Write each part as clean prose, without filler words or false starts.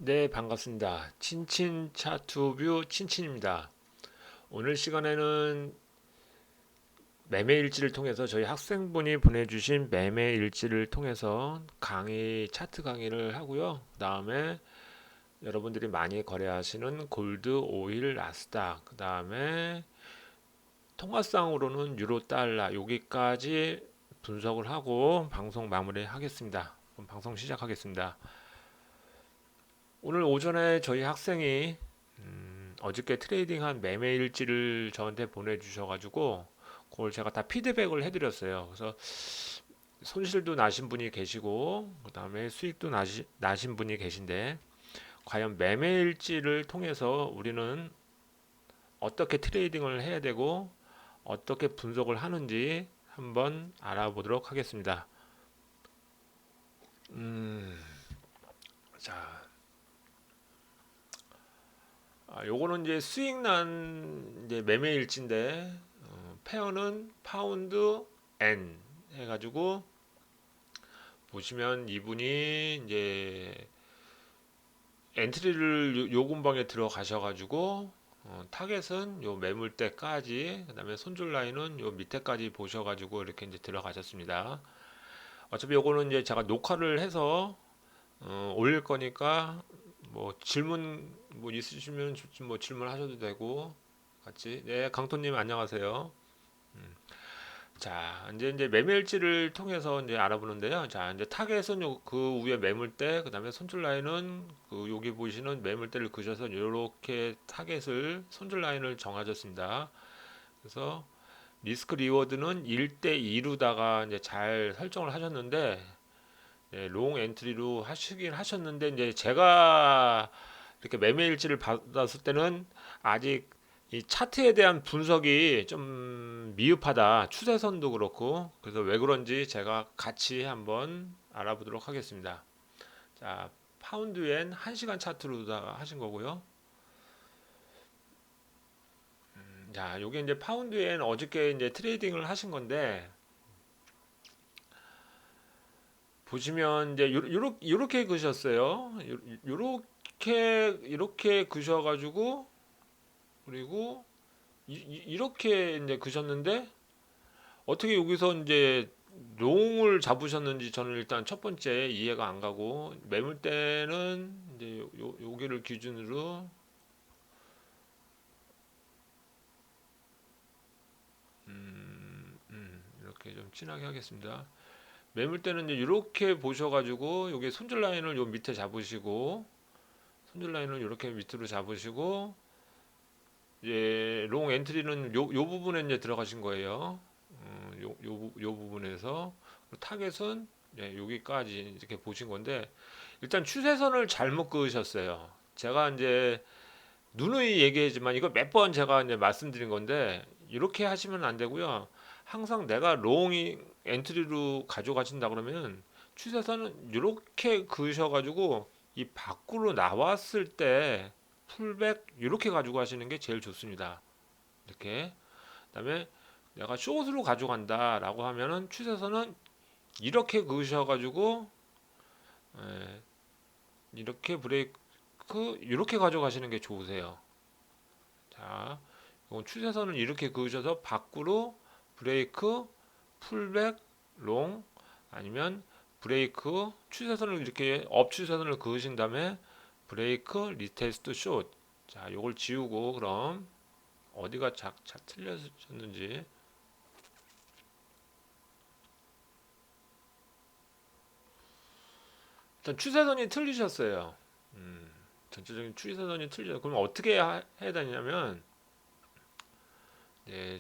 네, 반갑습니다. 친친 차트뷰 친친입니다. 오늘 시간에는 매매 일지를 통해서 저희 학생분이 보내주신 매매 일지를 통해서 차트 강의를 하고요. 그 다음에 여러분들이 많이 거래하시는 골드, 오일, 나스닥, 그 다음에 통화상으로는 유로, 달러, 여기까지 분석을 하고 방송 마무리하겠습니다. 그럼 방송 시작하겠습니다. 오늘 오전에 저희 학생이 어저께 트레이딩한 매매 일지를 저한테 보내주셔가지고 그걸 제가 다 피드백을 해드렸어요. 그래서 손실도 나신 분이 계시고 그 다음에 수익도 나신 분이 계신데 과연 매매 일지를 통해서 우리는 어떻게 트레이딩을 해야 되고 어떻게 분석을 하는지 한번 알아보도록 하겠습니다. 음, 자, 요거는 이제 수익 난 이제 매매 일지인데 페어는 파운드 N 해가지고 보시면 이분이 이제 엔트리를 요 근방에 들어가셔가지고 타겟은 요 매물대까지 그다음에 손절 라인은 요 밑에까지 보셔가지고 이렇게 이제 들어가셨습니다. 어차피 요거는 이제 제가 녹화를 해서 올릴 거니까 뭐 질문 뭐 있으시면 뭐 질문하셔도 되고 같이. 네, 강토님 안녕하세요. 자, 이제 매매일지를 통해서 이제 알아보는데요. 자, 이제 타겟은 그 위에 매물대, 그다음에 손절 라인은 그 여기 보시는 매물대를 그셔서 이렇게 타겟을 손절 라인을 정하셨습니다. 그래서 리스크 리워드는 1대 2로다가 이제 잘 설정을 하셨는데 롱 엔트리로 하시긴 하셨는데 이제 제가 이렇게 매매일지를 받았을 때는 아직 이 차트에 대한 분석이 좀 미흡하다. 추세선도 그렇고. 그래서 왜 그런지 제가 같이 한번 알아보도록 하겠습니다. 자, 파운드엔 1시간 차트로다가 하신 거고요. 자, 요게 이제 파운드엔 어저께 이제 트레이딩을 하신 건데 보시면 이제 요렇게 그셨어요. 요렇게 그셔가지고 그리고 이렇게 이제 그셨는데 어떻게 여기서 이제 롱을 잡으셨는지 저는 일단 첫 번째 이해가 안 가고 매물대는 이제 여기를 기준으로 이렇게 좀 진하게 하겠습니다. 매물대는 이제 이렇게 보셔가지고 여기 손절 라인을 요 밑에 잡으시고 손절 라인을 이렇게 밑으로 잡으시고 이제 롱 엔트리는 요 부분에 이제 들어가신 거예요. 요 부분에서 타겟은 여기까지 이렇게 보신 건데 일단 추세선을 잘못 그으셨어요. 제가 이제 누누이 얘기하지만 이거 몇 번 제가 이제 말씀드린 건데 이렇게 하시면 안 되고요. 항상 내가 롱이 엔트리로 가져가신다 그러면 추세선은 이렇게 그으셔가지고 이 밖으로 나왔을 때 풀백 이렇게 가지고 가시는 게 제일 좋습니다. 이렇게. 그다음에 내가 숏으로 가져간다라고 하면은 추세선은 이렇게 그으셔가지고 예, 이렇게 브레이크 이렇게 가져가시는 게 좋으세요. 자, 이건 추세선을 이렇게 그으셔서 밖으로 브레이크, 풀백, 롱 아니면 브레이크 추세선을 이렇게 업 추세선을 그으신 다음에 브레이크, 리테스트, 숏. 자, 요걸 지우고 그럼 어디가 틀려졌는지 일단 추세선이 틀리셨어요. 전체적인 추세선이 틀리죠. 그럼 어떻게 해야 되냐면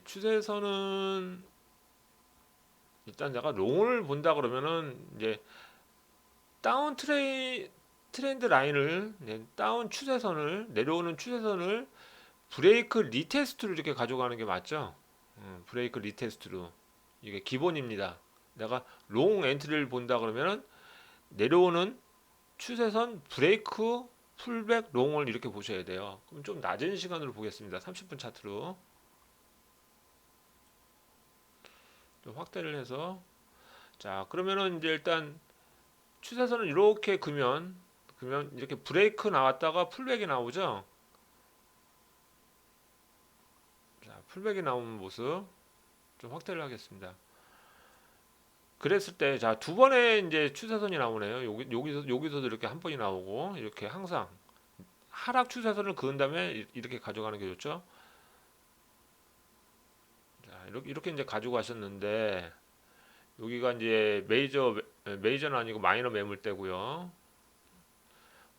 추세선은 일단 내가 롱을 본다 그러면은 이제 다운 트렌드 라인을 다운 추세선을 내려오는 추세선을 브레이크 리테스트로 이렇게 가져가는 게 맞죠? 브레이크 리테스트로 이게 기본입니다. 내가 롱 엔트리를 본다 그러면은 내려오는 추세선 브레이크 풀백 롱을 이렇게 보셔야 돼요. 그럼 좀 낮은 시간으로 보겠습니다. 30분 차트로 좀 확대를 해서 자 그러면은 이제 일단 추세선을 이렇게 그면 그러면 이렇게 브레이크 나왔다가 풀백이 나오죠. 자, 풀백이 나오는 모습 좀 확대를 하겠습니다. 그랬을 때, 자, 두 번의 이제 추세선이 나오네요. 여기서도 이렇게 한 번이 나오고, 이렇게 항상 하락 추세선을 그은 다음에 이렇게 가져가는 게 좋죠. 자, 이렇게 이제 가지고 가셨는데, 여기가 이제 메이저는 아니고 마이너 매물대고요.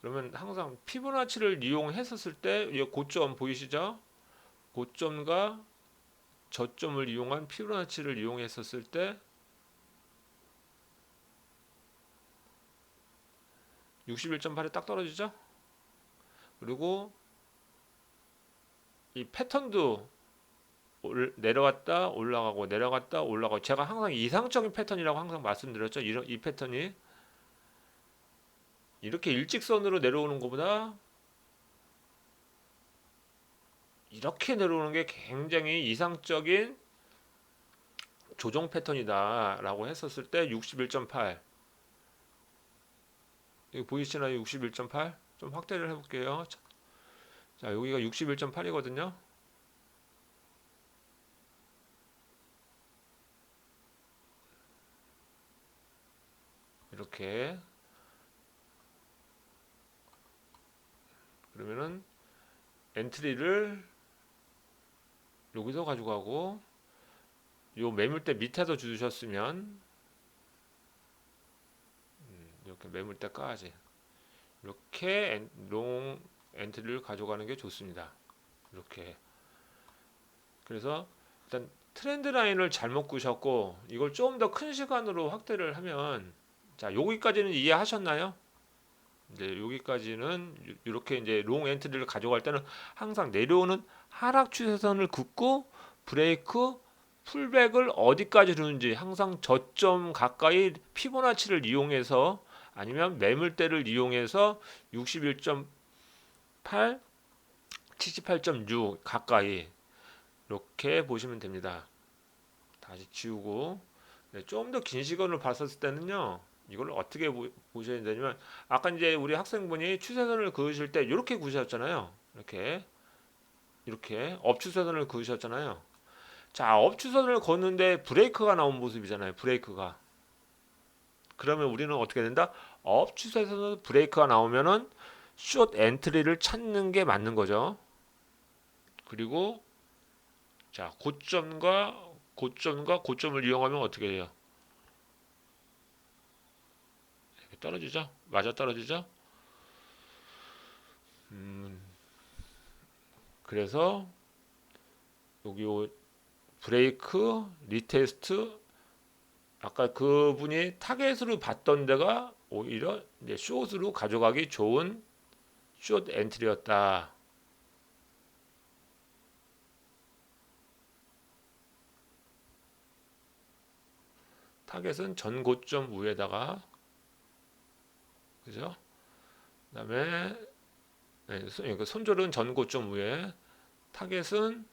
그러면 항상 피보나치를 이용했었을 때, 이 고점 보이시죠? 고점과 저점을 이용한 피보나치를 이용했었을 때, 61.8에 딱 떨어지죠? 그리고 이 패턴도 내려갔다 올라가고 내려갔다 올라가고, 제가 항상 이상적인 패턴이라고 항상 말씀드렸죠. 이 패턴이 이렇게 일직선으로 내려오는 것보다 이렇게 내려오는 게 굉장히 이상적인 조정 패턴이다 라고 했었을 때 61.8, 여기 보이시나요? 61.8 좀 확대를 해볼게요. 자, 여기가 61.8이거든요. 이렇게 그러면은 엔트리를 여기서 가져가고, 요 매물대 밑에서 주셨으면 이렇게 매물대까지 이렇게 롱 엔트리를 가져가는 게 좋습니다. 이렇게. 그래서 일단 트렌드 라인을 잘못 끄셨고, 이걸 좀 더 큰 시간으로 확대를 하면, 자, 여기까지는 이해하셨나요? 이제 여기까지는 이렇게 이제 롱 엔트리를 가져갈 때는 항상 내려오는 하락 추세선을 긋고 브레이크 풀백을 어디까지 주는지, 항상 저점 가까이 피보나치를 이용해서 아니면 매물대를 이용해서 61.8, 78.6 가까이 이렇게 보시면 됩니다. 다시 지우고, 네, 좀 더 긴 시간을 봤었을 때는요, 이걸 어떻게 보셔야 되냐면, 아까 이제 우리 학생분이 추세선을 그으실 때 이렇게 그으셨잖아요. 이렇게 업추세선을 그으셨잖아요. 자, 업추선을 걷는데 브레이크가 나온 모습이잖아요. 브레이크가. 그러면 우리는 어떻게 된다? 업추세선은 브레이크가 나오면은 숏 엔트리를 찾는 게 맞는 거죠. 그리고 자, 고점을 이용하면 어떻게 해요? 이렇게 떨어지죠? 맞아 떨어지죠? 그래서 여기 브레이크 리테스트, 아까 그분이 타겟으로 봤던 데가 오히려 이제 숏으로 가져가기 좋은 숏 엔트리였다. 타겟은 전 고점 위에다가, 그죠? 그다음에 손절은 전 고점 위에, 타겟은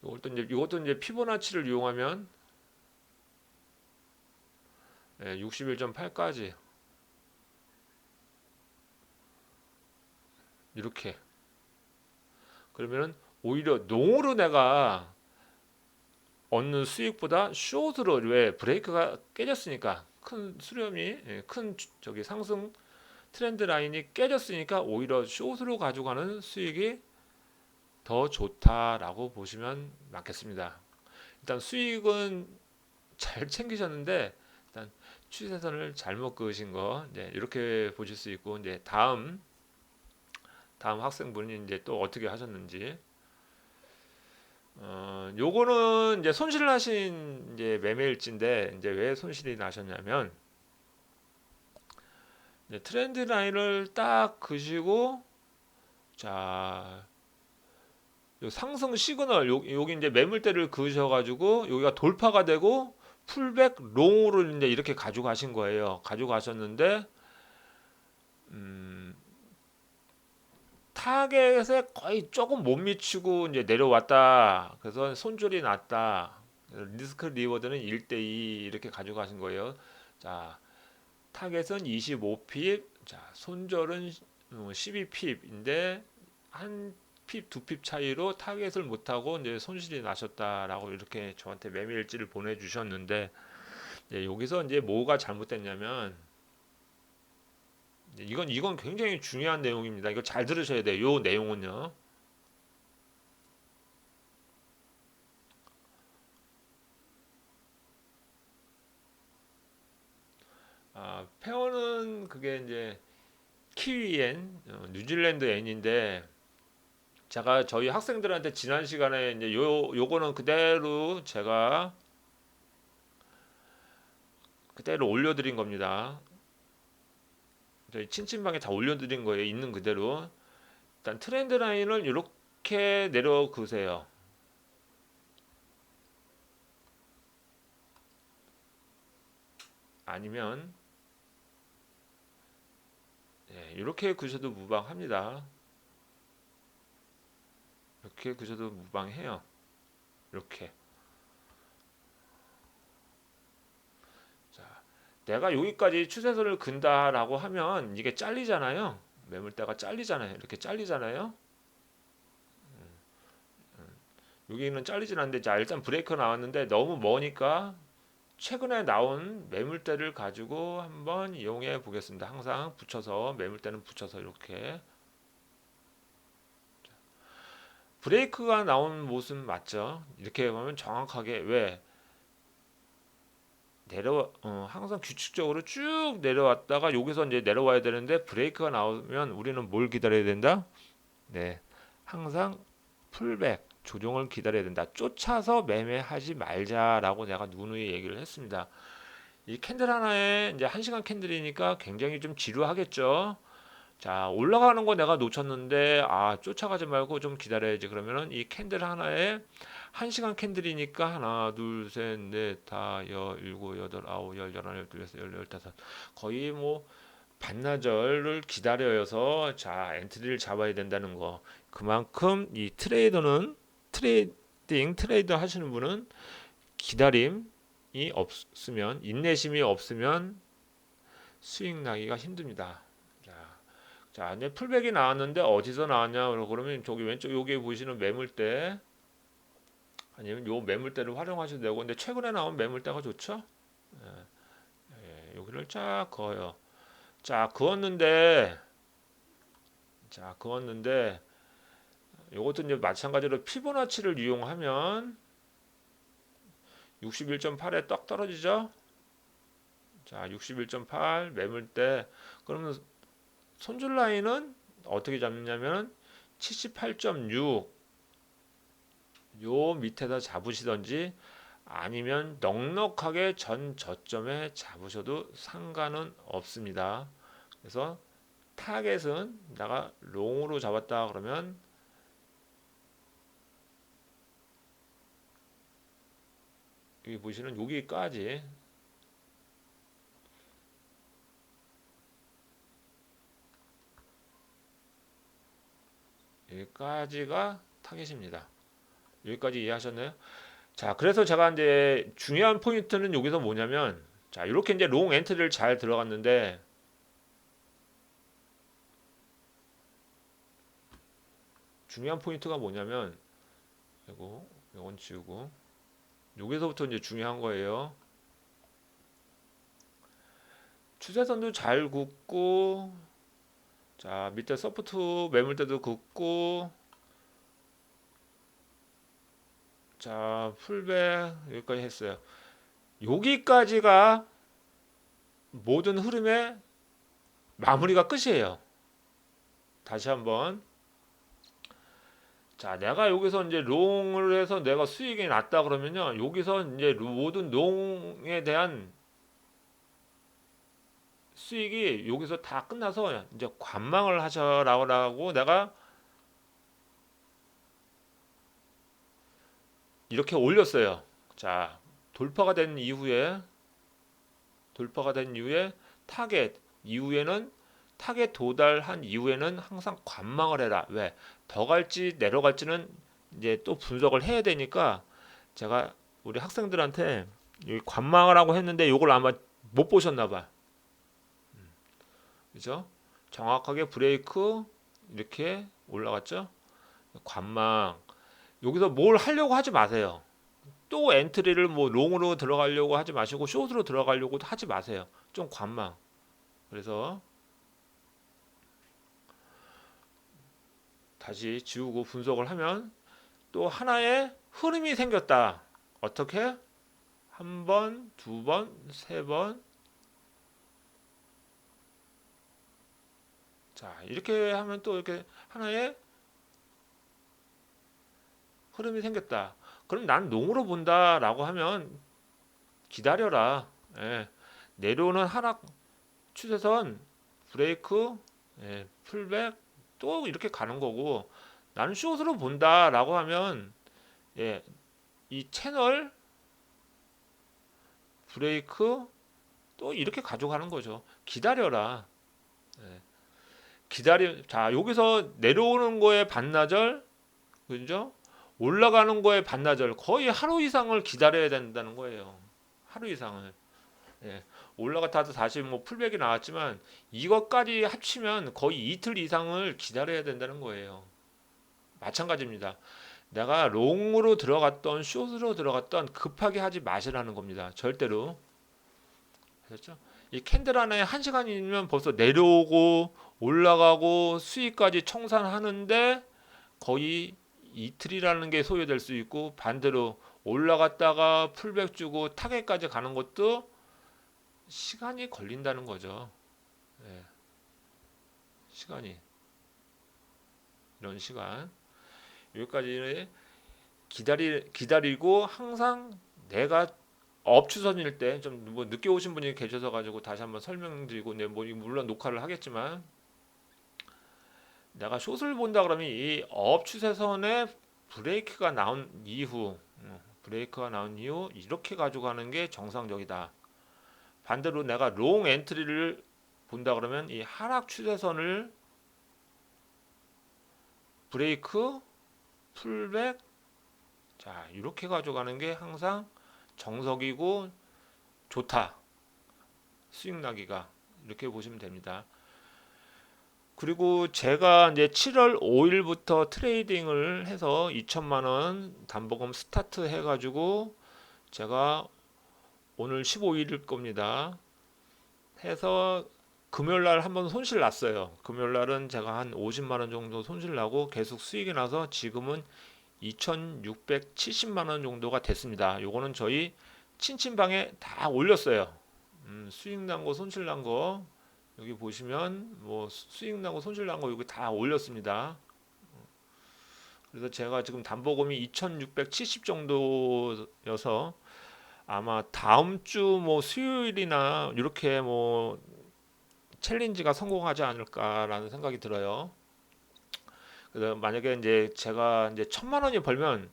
이것도 이제 피보나치를 이용하면 61.8까지 이렇게. 그러면은 오히려 롱으로 내가 얻는 수익보다 숏으로, 왜 브레이크가 깨졌으니까, 큰 수렴이 큰 저기 상승 트렌드 라인이 깨졌으니까 오히려 숏으로 가져가는 수익이 더 좋다라고 보시면 맞겠습니다. 일단 수익은 잘 챙기셨는데, 일단 추세선을 잘못 그으신 거, 이제 이렇게 보실 수 있고, 이제 다음 학생분이 이제 또 어떻게 하셨는지, 요거는 이제 손실 나신 이제 매매일지인데, 이제 왜 손실이 나셨냐면, 이제 트렌드 라인을 딱 그시고, 자, 요 상승 시그널, 여기 이제 매물대를 그으셔가지고 여기가 돌파가 되고 풀백 롱으로 이제 이렇게 가져가신 거예요. 가져가셨는데 타겟에 거의 조금 못 미치고 이제 내려왔다. 그래서 손절이 났다. 리스크 리워드는 1대2 이렇게 가지고 가신 거예요. 자, 타겟은 25핍, 자, 손절은 12핍인데 한 핍, 두 핍 차이로 타겟을 못하고 이제 손실이 나셨다라고 이렇게 저한테 매매 일지를 보내주셨는데, 여기서 이제 뭐가 잘못됐냐면, 이건 굉장히 중요한 내용입니다. 이거 잘 들으셔야 돼요. 요 내용은요. 페어는 그게 이제 키위엔, 뉴질랜드 엔인데, 제가 저희 학생들한테 지난 시간에 이제 요거는 제가 그대로 올려드린 겁니다. 저희 친친방에 다 올려드린 거예요. 있는 그대로. 일단 트렌드 라인을 이렇게 내려 그으세요. 아니면 이렇게 그으셔도 무방합니다. 이렇게 그으셔도 무방해요. 이렇게. 자, 내가 여기까지 추세선을 근다라고 하면 이게 잘리잖아요. 매물대가 잘리잖아요. 이렇게 잘리잖아요. 여기는 잘리진 않는데, 자, 일단 브레이크 나왔는데 너무 머니까 최근에 나온 매물대를 가지고 한번 이용해 보겠습니다. 항상 붙여서, 매물대는 붙여서 이렇게. 브레이크가 나온 모습 맞죠? 이렇게 보면 정확하게, 왜 항상 규칙적으로 쭉 내려왔다가 여기서 이제 내려와야 되는데, 브레이크가 나오면 우리는 뭘 기다려야 된다? 네, 항상 풀백 조정을 기다려야 된다. 쫓아서 매매하지 말자라고 내가 누누이 얘기를 했습니다. 이 캔들 하나에 이제 1시간 캔들이니까 굉장히 좀 지루하겠죠. 자, 올라가는 거 내가 놓쳤는데, 쫓아가지 말고 좀 기다려야지. 그러면은 이 캔들 하나에 1시간 캔들이니까 하나, 둘, 셋, 넷, 다, 일곱, 여덟, 아홉, 열, 열하나, 열둘, 열셋, 열다섯. 거의 뭐 반나절을 기다려서, 자, 엔트리를 잡아야 된다는 거. 그만큼 이 트레이더 하시는 분은 기다림이 없으면, 인내심이 없으면 수익 나기가 힘듭니다. 자, 이제 풀백이 나왔는데 어디서 나왔냐? 그러면 저기 왼쪽 여기 보시는 매물대, 아니면 요 매물대를 활용하셔도 되고, 근데 최근에 나온 매물대가 좋죠? 여기를 쫙 그어요. 자, 그었는데 요것도 이제 마찬가지로 피보나치를 이용하면 61.8에 떡 떨어지죠? 자, 61.8 매물대. 그러면 손절 라인은 어떻게 잡느냐면 78.6 요 밑에다 잡으시던지, 아니면 넉넉하게 전 저점에 잡으셔도 상관은 없습니다. 그래서 타겟은 내가 롱으로 잡았다 그러면 여기 보시는 여기까지가 타겟입니다. 여기까지 이해하셨나요? 자, 그래서 제가 이제 중요한 포인트는 여기서 뭐냐면, 자, 이렇게 이제 롱 엔트리를 잘 들어갔는데, 중요한 포인트가 뭐냐면, 이건 지우고, 여기서부터 이제 중요한 거예요. 추세선도 잘 긋고, 자, 밑에 서포트 매물대도 긋고, 자, 풀백 여기까지 했어요. 여기까지가 모든 흐름의 마무리가 끝이에요. 다시 한번. 자, 내가 여기서 이제 롱을 해서 내가 수익이 났다 그러면요, 여기서 이제 모든 롱에 대한 수익이 여기서 다 끝나서 이제 관망을 하셔라고 내가 이렇게 올렸어요. 자, 돌파가 된 이후에 타겟 이후에는 타겟 도달한 이후에는 항상 관망을 해라. 왜? 더 갈지 내려갈지는 이제 또 분석을 해야 되니까 제가 우리 학생들한테 여기 관망을 하고 했는데 요걸 아마 못 보셨나 봐. 그죠? 정확하게 브레이크 이렇게 올라갔죠? 관망. 여기서 뭘 하려고 하지 마세요. 또 엔트리를 뭐 롱으로 들어가려고 하지 마시고 숏으로 들어가려고 하지 마세요. 좀 관망. 그래서 다시 지우고 분석을 하면 또 하나의 흐름이 생겼다. 어떻게? 한 번, 두 번, 세 번. 자, 이렇게 하면 또 이렇게 하나의 흐름이 생겼다. 그럼 난 농으로 본다라고 하면 기다려라. 예, 내려오는 하락 추세선 브레이크, 풀백 또 이렇게 가는 거고 나는 숏으로 본다라고 하면 예, 이 채널 브레이크 또 이렇게 가져가는 거죠. 기다려라. 예, 자, 여기서 내려오는 거에 반나절, 그죠? 올라가는 거에 반나절, 거의 하루 이상을 기다려야 된다는 거예요. 하루 이상을. 예, 올라갔다도 다시 뭐 풀백이 나왔지만 이것까지 합치면 거의 이틀 이상을 기다려야 된다는 거예요. 마찬가지입니다. 내가 롱으로 들어갔던 숏으로 들어갔던 급하게 하지 마시라는 겁니다. 절대로. 그렇죠? 이 캔들 하나에 1시간이면 벌써 내려오고 올라가고 수익까지 청산하는데 거의 이틀이라는 게 소요될 수 있고 반대로 올라갔다가 풀백 주고 타겟까지 가는 것도 시간이 걸린다는 거죠. 예, 시간이 이런 시간 여기까지 기다리고 항상 내가 업추선일 때 좀 뭐 늦게 오신 분이 계셔서 가지고 다시 한번 설명드리고 뭐 물론 녹화를 하겠지만 내가 숏을 본다 그러면 이 업추세선에 브레이크가 나온 이후 이렇게 가져가는 게 정상적이다. 반대로 내가 롱 엔트리를 본다 그러면 이 하락 추세선을 브레이크, 풀백, 자 이렇게 가져가는 게 항상 정석이고 좋다. 수익 나기가 이렇게 보시면 됩니다. 그리고 제가 이제 7월 5일부터 트레이딩을 해서 2천만 원 담보금 스타트 해가지고 제가 오늘 15일일 겁니다. 해서 금요일 날 한번 손실 났어요. 금요일 날은 제가 한 50만 원 정도 손실 나고 계속 수익이 나서 지금은 2,670만 원 정도가 됐습니다. 요거는 저희 친친방에 다 올렸어요. 수익 난 거, 손실 난 거 여기 보시면 뭐 수익 난 거, 손실 난 거 여기 다 올렸습니다. 그래서 제가 지금 담보금이 2,670 정도여서 아마 다음 주 뭐 수요일이나 이렇게 뭐 챌린지가 성공하지 않을까라는 생각이 들어요. 그래서 만약에 이제 제가 이제 1,000만 원이 벌면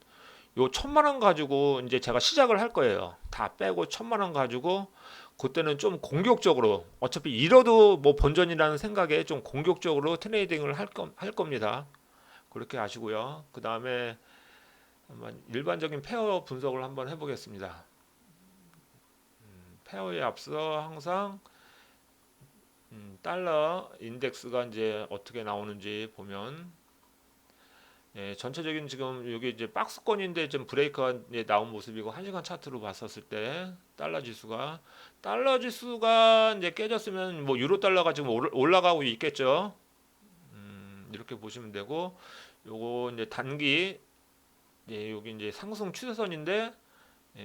요 1,000만 원 가지고 이제 제가 시작을 할 거예요. 다 빼고 1,000만 원 가지고 그때는 좀 공격적으로 어차피 잃어도 뭐 본전이라는 생각에 좀 공격적으로 트레이딩을 할 겁니다. 그렇게 아시고요. 그 다음에 일반적인 페어 분석을 한번 해보겠습니다. 페어에 앞서 항상 달러 인덱스가 이제 어떻게 나오는지 보면 전체적인 지금 여기 이제 박스권인데 좀 브레이크가 이제 나온 모습이고 1시간 차트로 봤었을 때 달러 지수가 이제 깨졌으면 뭐 유로 달러가 지금 올라가고 있겠죠. 이렇게 보시면 되고 요거 이제 단기 여기 이제 상승 추세선인데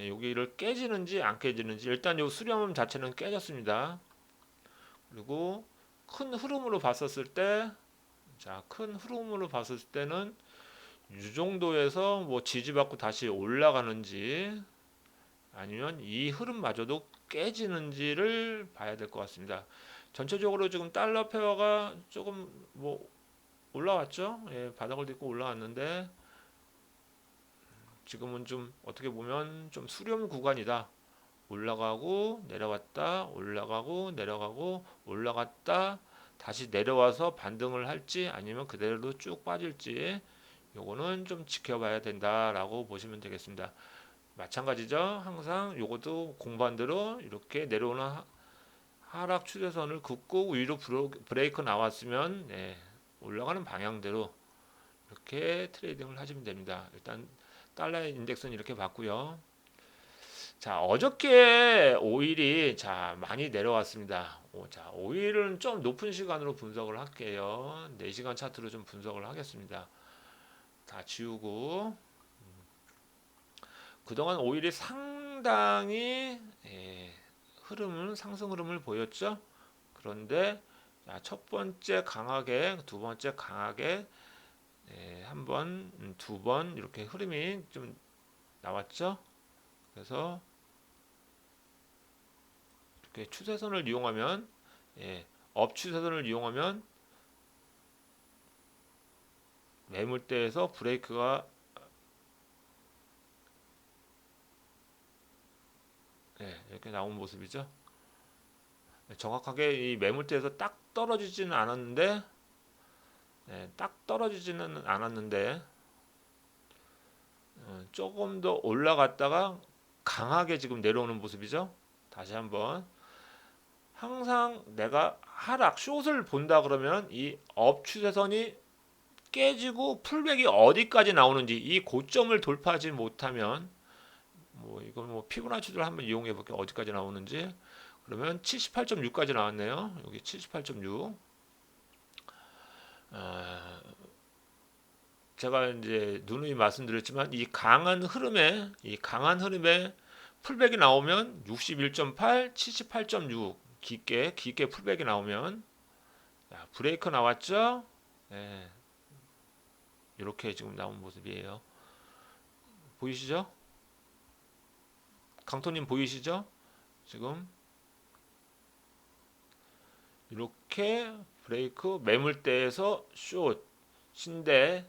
여기를 깨지는지 안 깨지는지 일단 요 수렴 자체는 깨졌습니다. 그리고 큰 흐름으로 봤었을 때 큰 흐름으로 봤을 때는 이 정도에서 뭐 지지받고 다시 올라가는지 아니면 이 흐름마저도 깨지는지를 봐야 될 것 같습니다. 전체적으로 지금 달러 페어가 조금 뭐 올라왔죠. 바닥을 딛고 올라왔는데 지금은 좀 어떻게 보면 좀 수렴 구간이다. 올라가고 내려왔다 올라가고 내려가고 올라갔다 다시 내려와서 반등을 할지 아니면 그대로 쭉 빠질지 요거는 좀 지켜봐야 된다라고 보시면 되겠습니다. 마찬가지죠. 항상 요것도 공반대로 이렇게 내려오는 하락 추세선을 긋고 위로 브레이크 나왔으면 올라가는 방향대로 이렇게 트레이딩을 하시면 됩니다. 일단 달러 인덱스는 이렇게 봤고요. 자, 어저께 오일이 자 많이 내려왔습니다. 자, 오일은 좀 높은 시간으로 분석을 할게요. 4시간 차트로 좀 분석을 하겠습니다. 다 지우고 그동안 오일이 상당히 상승 흐름을 보였죠. 그런데 첫 번째 강하게, 두 번째 강하게 한 번, 두 번 이렇게 흐름이 좀 나왔죠. 그래서 이렇게 추세선을 이용하면 업 추세선을 이용하면 매물대에서 브레이크가 이렇게 나온 모습이죠. 정확하게 이 매물대에서 딱 떨어지지는 않았는데 딱 떨어지지는 않았는데 조금 더 올라갔다가 강하게 지금 내려오는 모습이죠. 다시 한번 항상 내가 하락 숏을 본다 그러면 이 업 추세선이 깨지고 풀백이 어디까지 나오는지 이 고점을 돌파하지 못하면 뭐 이건 뭐 피보나치를 한번 이용해 볼게요. 어디까지 나오는지. 그러면 78.6까지 나왔네요. 여기 78.6. 제가 이제 누누이 말씀드렸지만 이 강한 흐름에 풀백이 나오면 61.8, 78.6 깊게 풀백이 나오면 브레이크 나왔죠? 이렇게 지금 나온 모습이에요. 보이시죠? 강토님 보이시죠? 지금 이렇게 브레이크 매물대에서 숏인데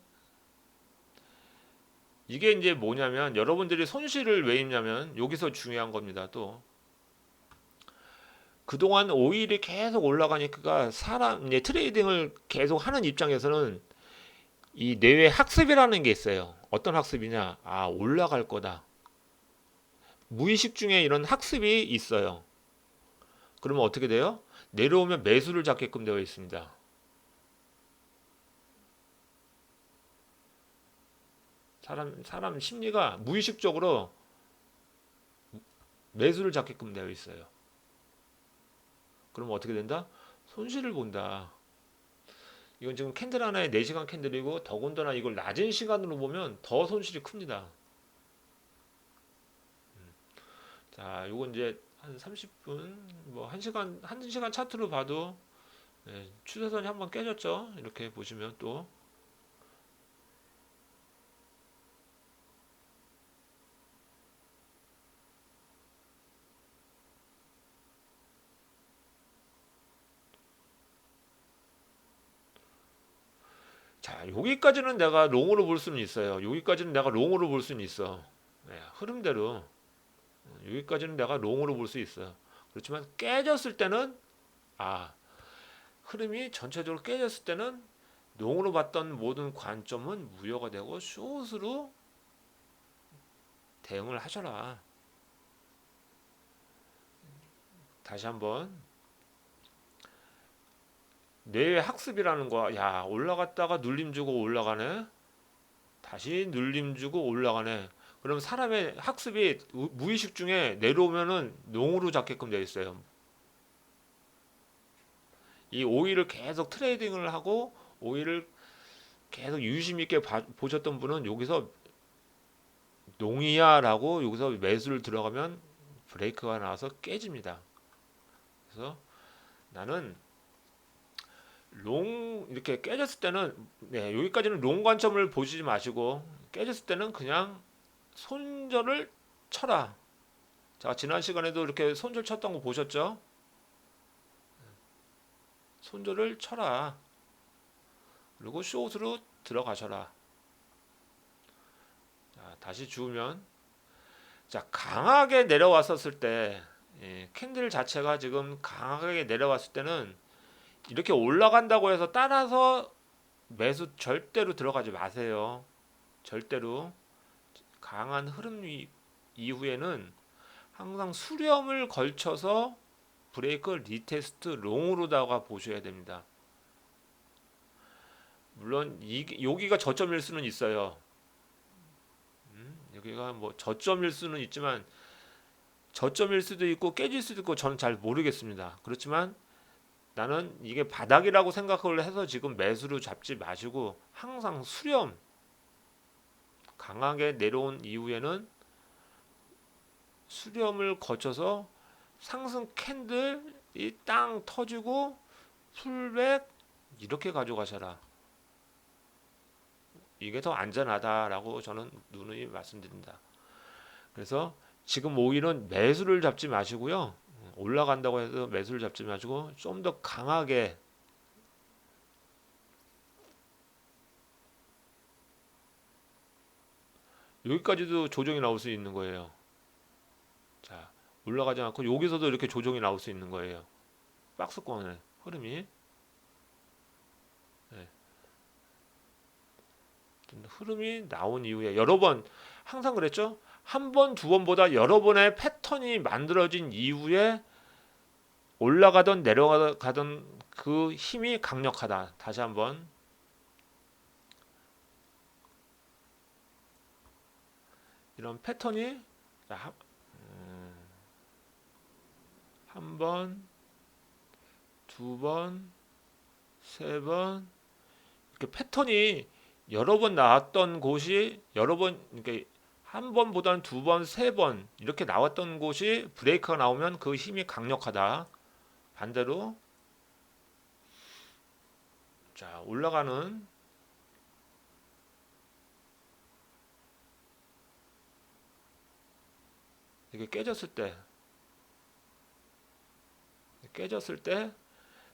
이게 이제 뭐냐면 여러분들이 손실을 왜 입냐면 여기서 중요한 겁니다. 또 그동안 오일이 계속 올라가니까 트레이딩을 계속 하는 입장에서는 이 뇌의 학습이라는 게 있어요. 어떤 학습이냐? 올라갈 거다. 무의식 중에 이런 학습이 있어요. 그러면 어떻게 돼요? 내려오면 매수를 잡게끔 되어 있습니다. 사람 심리가 무의식적으로 매수를 잡게끔 되어 있어요. 그러면 어떻게 된다? 손실을 본다. 이건 지금 캔들 하나에 4시간 캔들이고 더군다나 이걸 낮은 시간으로 보면 더 손실이 큽니다. 자, 요건 이제 한 30분, 뭐 1시간 차트로 봐도 추세선이 한번 깨졌죠. 이렇게 보시면 또 자, 여기까지는 내가 롱으로 볼 수는 있어요. 여기까지는 내가 롱으로 볼 수는 있어. 흐름대로 여기까지는 내가 롱으로 볼 수 있어요. 그렇지만 깨졌을 때는 흐름이 전체적으로 깨졌을 때는 롱으로 봤던 모든 관점은 무효가 되고 숏으로 대응을 하셔라. 다시 한번 뇌의 학습이라는 거야. 올라갔다가 눌림 주고 올라가네. 다시 눌림 주고 올라가네. 그럼 사람의 학습이 무의식 중에 내려오면은 롱으로 잡게끔 되어 있어요. 이 오일을 계속 트레이딩을 하고 오일을 계속 유심 있게 보셨던 분은 여기서 농이야라고 여기서 매수를 들어가면 브레이크가 나와서 깨집니다. 그래서 나는 롱 이렇게 깨졌을 때는 여기까지는 롱 관점을 보시지 마시고 깨졌을 때는 그냥 손절을 쳐라. 자, 지난 시간에도 이렇게 손절 쳤던 거 보셨죠? 손절을 쳐라. 그리고 숏으로 들어가셔라. 자, 다시 주우면 자, 강하게 내려왔었을 때 캔들 자체가 지금 강하게 내려왔을 때는 이렇게 올라간다고 해서 따라서 매수 절대로 들어가지 마세요. 절대로 강한 흐름이 이후에는 항상 수렴을 걸쳐서 브레이크 리테스트 롱으로다가 보셔야 됩니다. 물론 여기가 저점일 수는 있어요. 여기가 뭐 저점일 수는 있지만 저점일 수도 있고 깨질 수도 있고 저는 잘 모르겠습니다. 그렇지만 나는 이게 바닥이라고 생각을 해서 지금 매수를 잡지 마시고 항상 수렴 강하게 내려온 이후에는 수렴을 거쳐서 상승 캔들이 땅 터지고 풀백 이렇게 가져가셔라. 이게 더 안전하다라고 저는 누누이 말씀드립니다. 그래서 지금 오일은 매수를 잡지 마시고요. 올라간다고 해서 매수를 잡지 마시고 좀 더 강하게 여기까지도 조정이 나올 수 있는 거예요. 자, 올라가지 않고 여기서도 이렇게 조정이 나올 수 있는 거예요. 박스권의 흐름이. 네. 흐름이 나온 이후에 여러 번 항상 그랬죠. 한 번, 두 번보다 여러 번의 패턴이 만들어진 이후에 올라가던 내려가던 그 힘이 강력하다. 다시 한번 이런 패턴이 한 번, 두 번, 세 번 이렇게 패턴이 여러 번 나왔던 곳이 여러 번 이렇게 한 번보다는 두 번, 세 번 이렇게 나왔던 곳이 브레이크가 나오면 그 힘이 강력하다. 반대로 자 올라가는 이게 깨졌을 때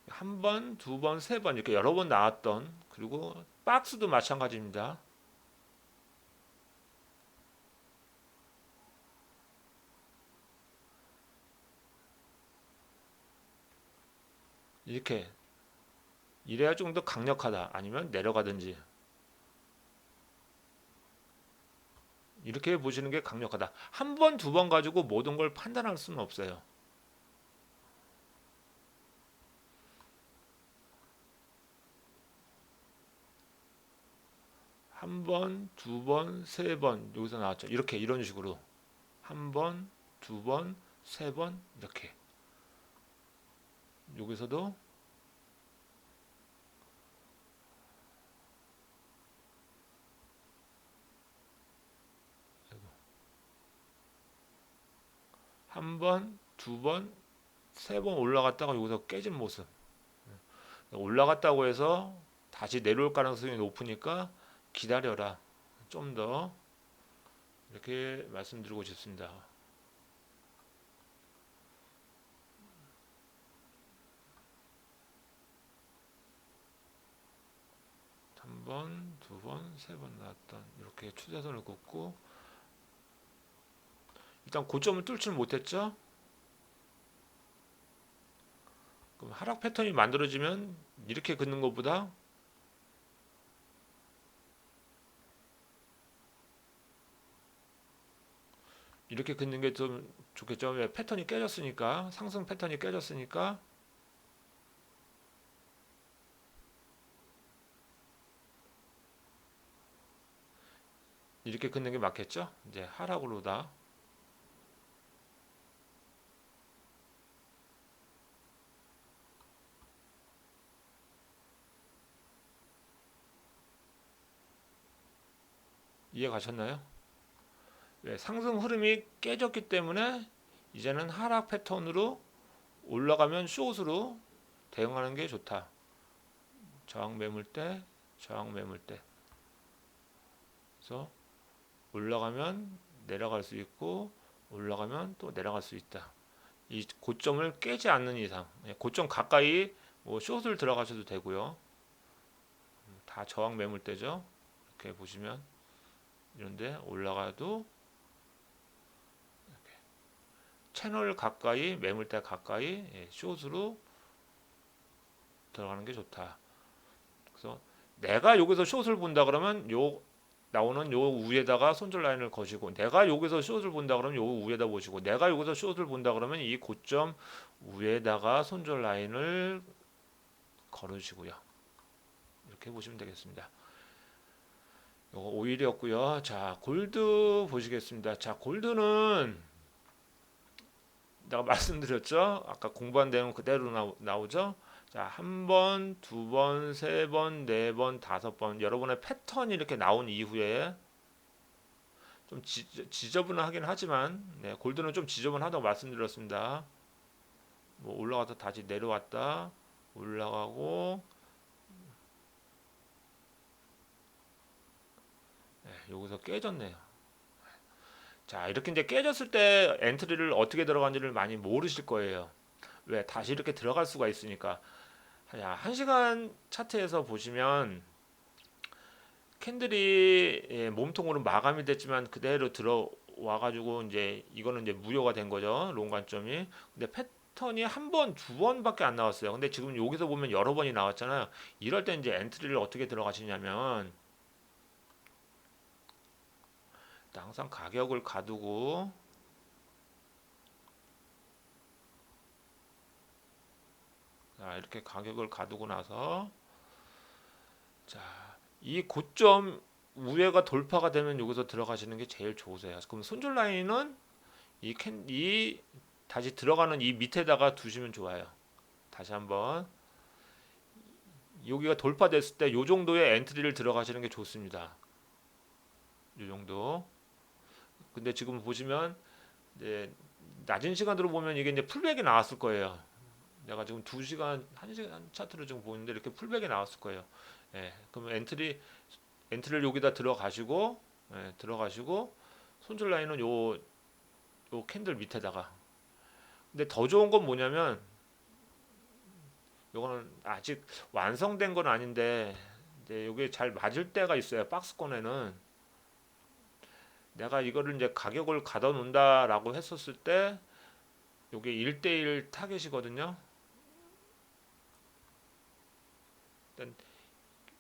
한 번, 두 번, 세 번 이렇게 여러 번 나왔던 그리고 박스도 마찬가지입니다. 이렇게 이래야 좀 더 강력하다. 아니면 내려가든지 이렇게 보시는 게 강력하다. 한 번, 두 번 가지고 모든 걸 판단할 수는 없어요. 한 번, 두 번, 세 번 여기서 나왔죠. 이렇게 이런 식으로 한 번, 두 번, 세 번 이렇게 여기서도 한 번, 두 번, 세 번 올라갔다가 여기서 깨진 모습. 올라갔다고 해서 다시 내려올 가능성이 높으니까 기다려라. 좀 더 이렇게 말씀드리고 싶습니다. 한 번, 두 번, 세 번 나왔던 이렇게 추세선을 긋고 일단 고점을 뚫지는 못했죠. 그럼 하락 패턴이 만들어지면 이렇게 긋는 것보다 이렇게 긋는 게 좀 좋겠죠. 왜? 패턴이 깨졌으니까 상승 패턴이 깨졌으니까 이렇게 긋는 게 맞겠죠. 이제 하락으로다. 이해 가셨나요? 왜? 상승 흐름이 깨졌기 때문에 이제는 하락 패턴으로 올라가면 숏으로 대응하는 게 좋다. 저항 매물대, 저항 매물대. 그래서 올라가면 내려갈 수 있고 올라가면 또 내려갈 수 있다. 이 고점을 깨지 않는 이상 고점 가까이 뭐 숏을 들어가셔도 되고요. 다 저항 매물대죠. 이렇게 보시면 이런데 올라가도 이렇게 채널 가까이 매물대 가까이 숏으로 들어가는 게 좋다. 그래서 내가 여기서 숏을 본다 그러면 요 나오는 요 위에다가 손절 라인을 거시고, 내가 여기서 숏을 본다 그러면 요 위에다 보시고, 내가 여기서 숏을 본다 그러면 이 고점 위에다가 손절 라인을 걸으시고요. 이렇게 보시면 되겠습니다. 요거 오일이었고요. 자, 골드 보시겠습니다. 자, 골드는 내가 말씀드렸죠. 아까 공부한 내용 그대로 나오죠. 자, 한 번, 두 번, 세 번, 네 번, 다섯 번 여러분의 패턴이 이렇게 나온 이후에 좀 지저분하긴 하지만, 네, 골드는 좀 지저분하다고 말씀드렸습니다. 뭐 올라가서 다시 내려왔다, 올라가고, 네, 여기서 깨졌네요. 자, 이렇게 이제 깨졌을 때 엔트리를 어떻게 들어간지를 많이 모르실 거예요. 왜? 다시 이렇게 들어갈 수가 있으니까. 야, 1시간 차트에서 보시면 캔들이, 예, 몸통으로 마감이 됐지만 그대로 들어와 가지고 이제 이거는 이제 무효가 된 거죠. 롱 관점이. 근데 패턴이 한 번, 두 번밖에 안 나왔어요. 근데 지금 여기서 보면 여러 번이 나왔잖아요. 이럴 때 이제 엔트리를 어떻게 들어가시냐면, 항상 가격을 가두고, 자, 이렇게 가격을 가두고 나서, 자, 이 고점 우회가 돌파가 되면 여기서 들어가시는 게 제일 좋으세요. 그럼 손절 라인은 이 다시 들어가는 이 밑에다가 두시면 좋아요. 다시 한번 여기가 돌파됐을 때 요 정도의 엔트리를 들어가시는 게 좋습니다. 요 정도. 근데 지금 보시면 이제 낮은 시간으로 보면 이게 이제 풀백이 나왔을 거예요. 내가 지금 2시간, 1시간 차트를 지금 보는데 이렇게 풀백이 나왔을 거예요. 예, 그러면 엔트리를 여기다 들어가시고, 예, 들어가시고 손절 라인은 요 캔들 밑에다가. 근데 더 좋은 건 뭐냐면, 요거는 아직 완성된 건 아닌데 이제 요게 잘 맞을 때가 있어요. 박스권에는 내가 이거를 이제 가격을 가둬 놓는다라고 했었을 때 요게 1대1 타겟이거든요. 일단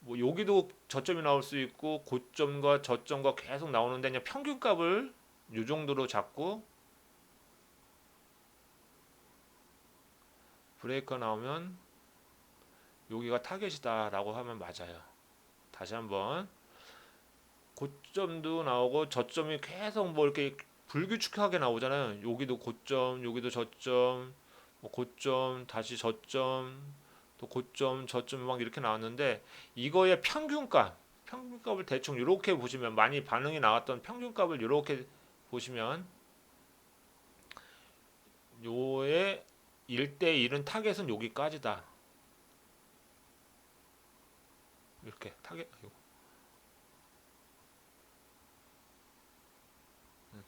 뭐 여기도 저점이 나올 수 있고 고점과 저점과 계속 나오는데 그냥 평균값을 요 정도로 잡고 브레이크가 나오면 여기가 타겟이다라고 하면 맞아요. 다시 한번 고점도 나오고 저점이 계속 뭐 이렇게 불규칙하게 나오잖아요. 여기도 고점, 여기도 저점, 뭐 고점, 다시 저점, 또 고점, 저점 막 이렇게 나왔는데 이거의 평균값을 대충 이렇게 보시면 많이 반응이 나왔던 평균값을 이렇게 보시면 요의 1대1은 타겟은 여기까지다. 이렇게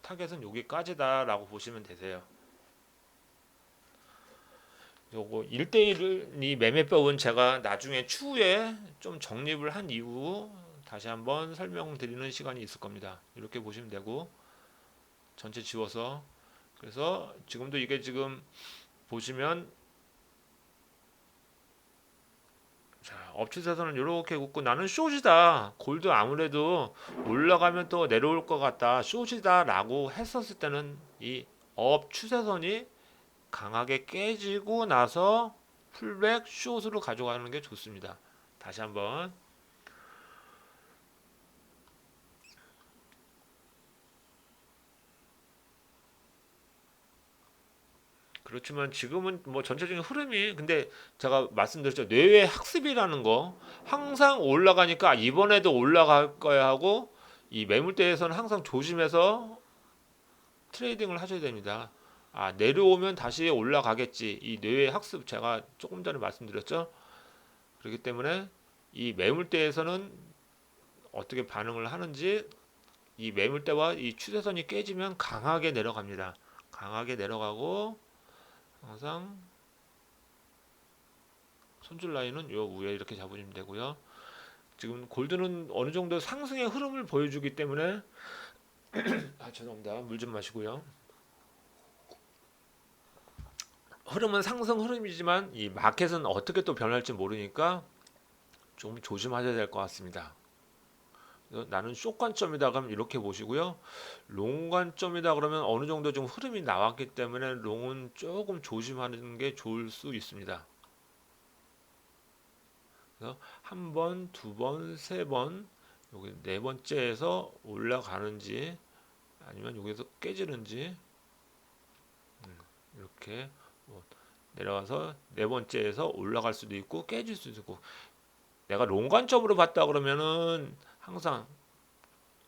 타겟은 여기까지다라고 보시면 되세요. 요거 1대1이 매매법은 제가 나중에 추후에 좀 정립을 한 이후 다시 한번 설명드리는 시간이 있을 겁니다. 이렇게 보시면 되고 전체 지워서, 그래서 지금도 이게 지금 보시면, 자, 업추세선은 이렇게 긋고 나는 숏이다. 골드 아무래도 올라가면 또 내려올 것 같다. 숏이다 라고 했었을 때는 이 업 추세선이 강하게 깨지고 나서 풀백 숏으로 가져가는 게 좋습니다. 다시 한번. 그렇지만 지금은 뭐 전체적인 흐름이, 근데 제가 말씀드렸죠. 뇌의 학습이라는 거 항상 올라가니까 이번에도 올라갈 거야 하고 이 매물대에서는 항상 조심해서 트레이딩을 하셔야 됩니다. 아, 내려오면 다시 올라가겠지. 이 뇌의 학습 제가 조금 전에 말씀드렸죠. 그렇기 때문에 이 매물대에서는 어떻게 반응을 하는지, 이 매물대와 이 추세선이 깨지면 강하게 내려갑니다. 강하게 내려가고 항상 손줄 라인은 요 위에 이렇게 잡으시면 되고요. 지금 골드는 어느 정도 상승의 흐름을 보여주기 때문에 죄송합니다. 물 좀 마시고요. 흐름은 상승 흐름이지만 이 마켓은 어떻게 또 변할지 모르니까 좀 조심하셔야 될 것 같습니다. 나는 숏 관점이다 그러면 이렇게 보시고요. 롱 관점이다 그러면 어느 정도 좀 흐름이 나왔기 때문에 롱은 조금 조심하는 게 좋을 수 있습니다. 그래서 한 번, 두 번, 세 번, 여기 네 번째에서 올라가는지 아니면 여기서 깨지는지 이렇게 뭐 내려가서 네 번째에서 올라갈 수도 있고 깨질 수도 있고 내가 롱 관점으로 봤다 그러면은 항상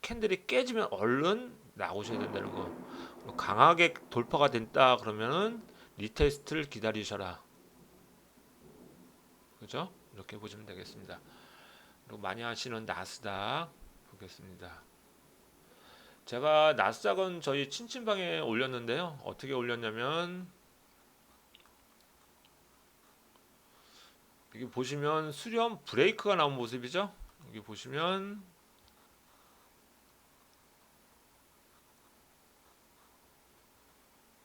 캔들이 깨지면 얼른 나오셔야 된다는 거. 강하게 돌파가 됐다 그러면은 리테스트를 기다리셔라. 그죠? 이렇게 보시면 되겠습니다. 그리고 많이 하시는 나스닥 보겠습니다. 제가 나스닥은 저희 친친방에 올렸는데요. 어떻게 올렸냐면 여기 보시면 수렴 브레이크가 나온 모습이죠. 여기 보시면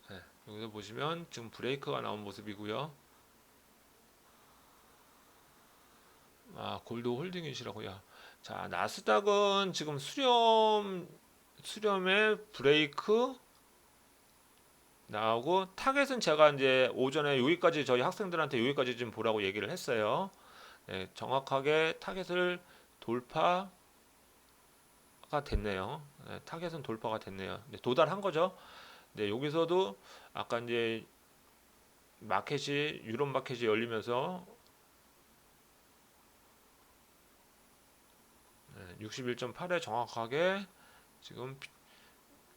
네, 여기서 보시면 지금 브레이크가 나온 모습이고요. 아, 골드 홀딩이시라고요. 자, 나스닥은 지금 수렴의 브레이크 나오고 타겟은 제가 이제 오전에 여기까지 저희 학생들한테 여기까지 좀 보라고 얘기를 했어요. 네, 정확하게 타겟을 돌파가 됐네요. 네, 타겟은 돌파가 됐네요. 네, 도달한 거죠. 네, 여기서도 아까 이제 마켓이 유럽 마켓이 열리면서 61.8에 정확하게 지금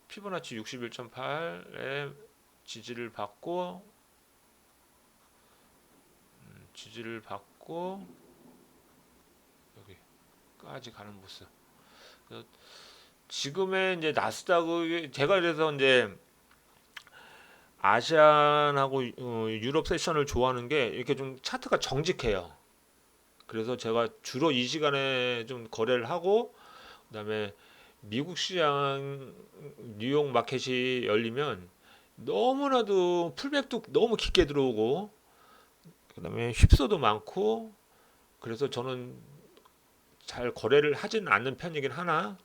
피보나치 61.8에 지지를 받고 여기까지 가는 모습. 지금의 이제 나스닥이 제가 그래서 이제 아시안하고 유럽 세션을 좋아하는 게 이렇게 좀 차트가 정직해요. 그래서 제가 주로 이 시간에 좀 거래를 하고 그다음에 미국 시장 뉴욕 마켓이 열리면 너무나도 풀백도 너무 깊게 들어오고 그다음에 휩소도 많고 그래서 저는 잘 거래를 하지는 않는 편이긴 하나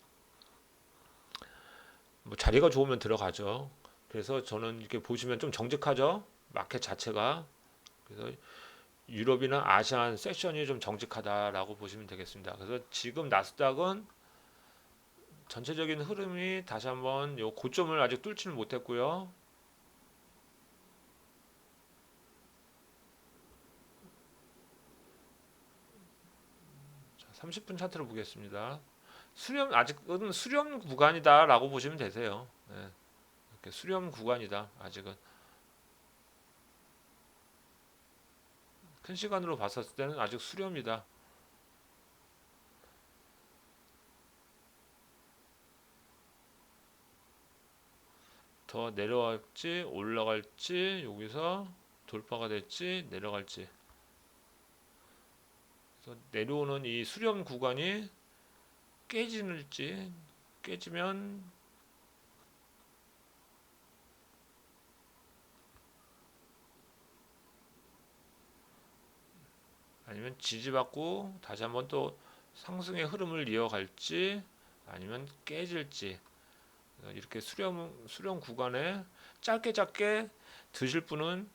뭐 자리가 좋으면 들어가죠. 그래서 저는 이렇게 보시면 좀 정직하죠. 마켓 자체가. 그래서 유럽이나 아시안 세션이 좀 정직하다라고 보시면 되겠습니다. 그래서 지금 나스닥은 전체적인 흐름이 다시 한번 요 고점을 아직 뚫지는 못했고요. 자, 30분 차트를 보겠습니다. 아직은 수렴 구간이다라고 보시면 되세요. 네, 이렇게 수렴 구간이다. 아직은 큰 시간으로 봤었을 때는 아직 수렴이다. 더 내려갈지 올라갈지 여기서 돌파가 될지 내려갈지. 그래서 내려오는 이 수렴 구간이 깨지는지 깨지면 아니면 지지받고 다시 한번 또 상승의 흐름을 이어갈지 아니면 깨질지 이렇게 수렴 구간에 짧게 드실 분은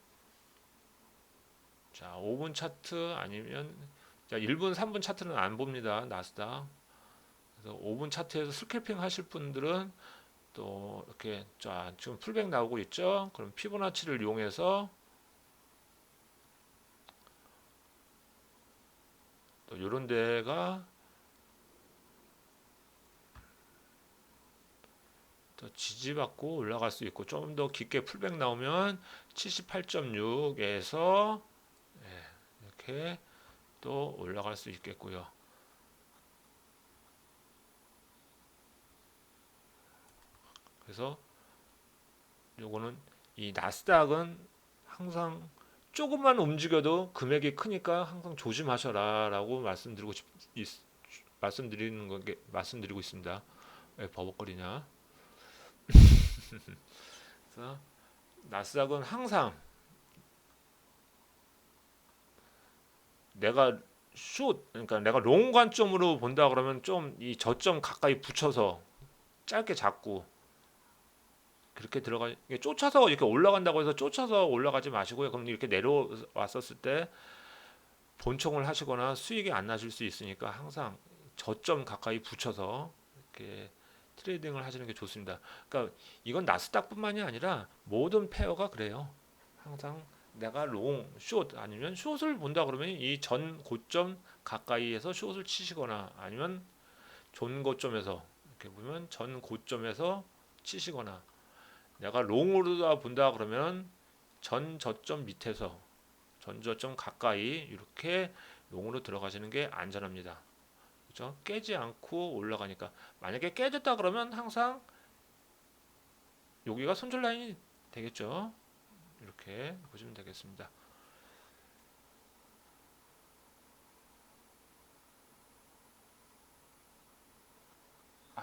자 5분 차트 아니면 자 1분 3분 차트는 안 봅니다. 나스닥. 그래서 5분 차트에서 스캘핑 하실 분들은 또 이렇게 자 지금 풀백 나오고 있죠. 그럼 피보나치를 이용해서 또 이런 데가 또 지지받고 올라갈 수 있고 좀 더 깊게 풀백 나오면 78.6에서 이렇게 또 올라갈 수 있겠고요. 그래서 요거는 이 나스닥은 항상 조금만 움직여도 금액이 크니까 항상 조심하셔라라고 말씀드리고 있습니다. 왜 버벅거리냐? 그래서 나스닥은 항상 내가 숏, 그러니까 내가 롱 관점으로 본다 그러면 좀 이 저점 가까이 붙여서 짧게 잡고 그렇게 들어가. 이게 쫓아서 이렇게 올라간다고 해서 쫓아서 올라가지 마시고요. 그럼 이렇게 내려왔었을 때 본총을 하시거나 수익이 안 나실 수 있으니까 항상 저점 가까이 붙여서 이렇게 트레이딩을 하시는 게 좋습니다. 그러니까 이건 나스닥뿐만이 아니라 모든 페어가 그래요. 항상 내가 롱, 숏 아니면 숏을 본다 그러면 이 전 고점 가까이에서 숏을 치시거나 아니면 존 고점에서 이렇게 보면 전 고점에서 치시거나 내가 롱으로 본다 그러면 전 저점 밑에서 전 저점 가까이 이렇게 롱으로 들어가시는 게 안전합니다. 그죠? 깨지 않고 올라가니까 만약에 깨졌다 그러면 항상 여기가 손절 라인이 되겠죠. 이렇게 보시면 되겠습니다.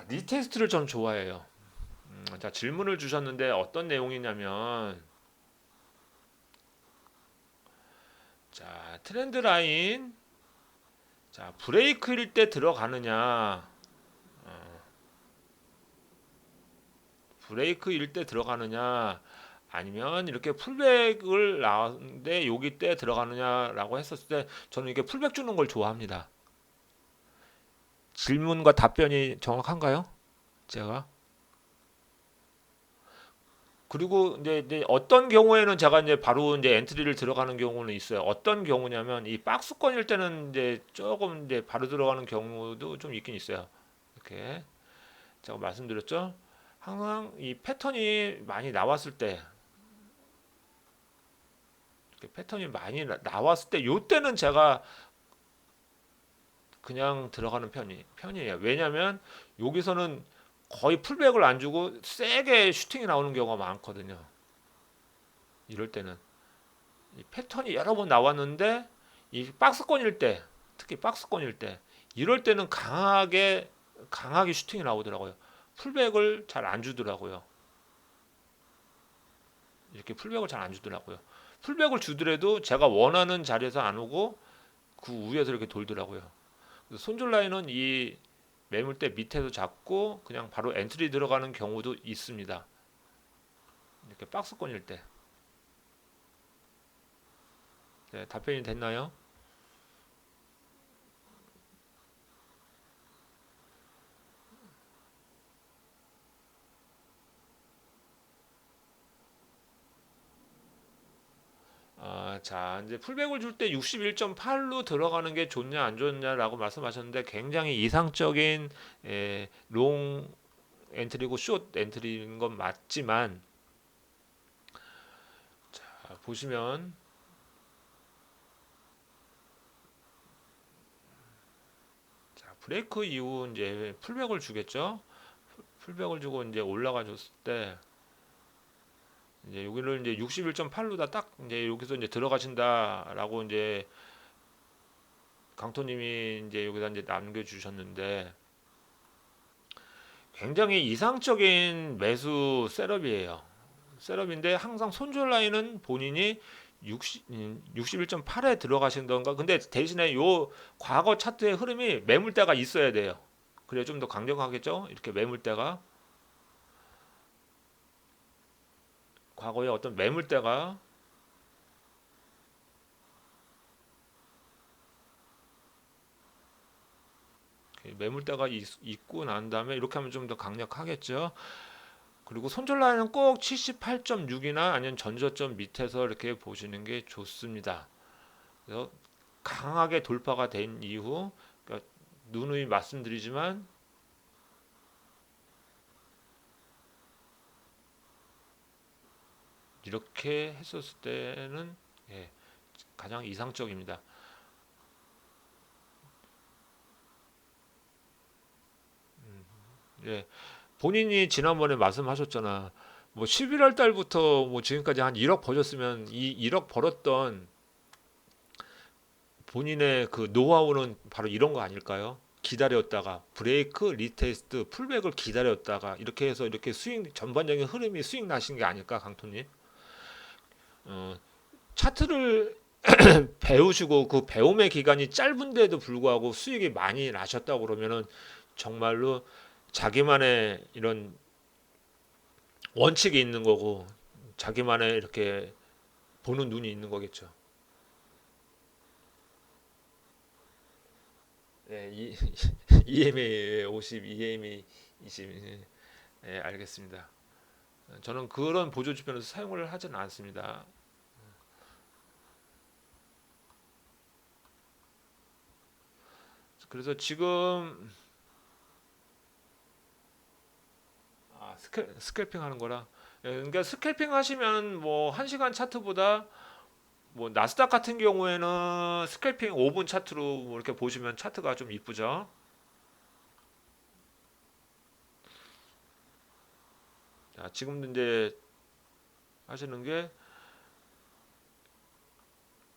리테스트를 전 좋아해요. 자, 질문을 주셨는데 어떤 내용이냐면 자, 트렌드 라인 자, 브레이크일 때 들어가느냐 브레이크일 때 들어가느냐 아니면 이렇게 풀백을 나왔는데 여기 때 들어가느냐라고 했었을 때 저는 이게 풀백 주는 걸 좋아합니다. 질문과 답변이 정확한가요? 제가 그리고 이제 어떤 경우에는 제가 이제 바로 이제 엔트리를 들어가는 경우는 있어요. 어떤 경우냐면 이 박스권일 때는 이제 조금 이제 바로 들어가는 경우도 좀 있긴 있어요. 이렇게 제가 말씀드렸죠. 항상 이 패턴이 많이 나왔을 때 이렇게 패턴이 많이 나왔을 때 요때는 제가 그냥 들어가는 편이에요. 왜냐면 여기서는 거의 풀백을 안 주고 세게 슈팅이 나오는 경우가 많거든요. 이럴 때는 이 패턴이 여러 번 나왔는데 이 박스권일 때 특히 박스권일 때 이럴 때는 강하게 슈팅이 나오더라고요. 풀백을 잘 안 주더라고요. 이렇게 풀백을 잘 안 주더라고요. 풀백을 주더라도 제가 원하는 자리에서 안 오고 그 위에서 이렇게 돌더라고요. 그래서 손절 라인은 이 매물대 밑에서 잡고 그냥 바로 엔트리 들어가는 경우도 있습니다. 이렇게 박스권일 때. 네, 답변이 됐나요? 자, 이제 풀백을 줄 때 61.8로 들어가는 게 좋냐 안 좋냐라고 말씀하셨는데 굉장히 이상적인 롱 엔트리고 숏 엔트리인 건 맞지만 자, 보시면 자, 브레이크 이후 이제 풀백을 주겠죠. 풀백을 주고 이제 올라가 줬을 때 이제 여기를 이제 61.8로다 딱 이제 여기서 이제 들어가신다라고 이제 강토님이 이제 여기다 이제 남겨주셨는데 굉장히 이상적인 매수 셋업이에요. 셋업인데 항상 손절 라인은 본인이 61.8에 들어가신던가. 근데 대신에 요 과거 차트의 흐름이 매물대가 있어야 돼요. 그래 좀 더 강력하겠죠? 이렇게 매물대가 과거에 어떤 매물대가 매물대가 있고 난 다음에 이렇게 하면 좀 더 강력하겠죠. 그리고 손절 라인은 꼭 78.6이나 아니면 전저점 밑에서 이렇게 보시는 게 좋습니다. 그래서 강하게 돌파가 된 이후 그러니까 누누이 말씀드리지만 이렇게 했었을 때는 예, 가장 이상적입니다. 예, 본인이 지난번에 말씀하셨잖아. 뭐 11월 달부터 뭐 지금까지 한 1억 버셨으면 이 1억 벌었던 본인의 그 노하우는 바로 이런 거 아닐까요? 기다렸다가 브레이크, 리테스트, 풀백을 기다렸다가 이렇게 해서 이렇게 수익 전반적인 흐름이 수익 나신 게 아닐까, 강토님? 어, 차트를 배우시고 그 배움의 기간이 짧은데도 불구하고 수익이 많이 나셨다고 그러면은 정말로 자기만의 이런 원칙이 있는 거고 자기만의 이렇게 보는 눈이 있는 거겠죠. 네, EMA 50, EMA 20. 예, 알겠습니다. 저는 그런 보조 지표는 사용을 하지는 않습니다. 그래서 지금 스캘핑 하는 거라. 예, 그러니까 스캘핑 하시면 뭐 1시간 차트보다 뭐 나스닥 같은 경우에는 스캘핑 5분 차트로 뭐 이렇게 보시면 차트가 좀 이쁘죠. 자, 지금도 이제 하시는 게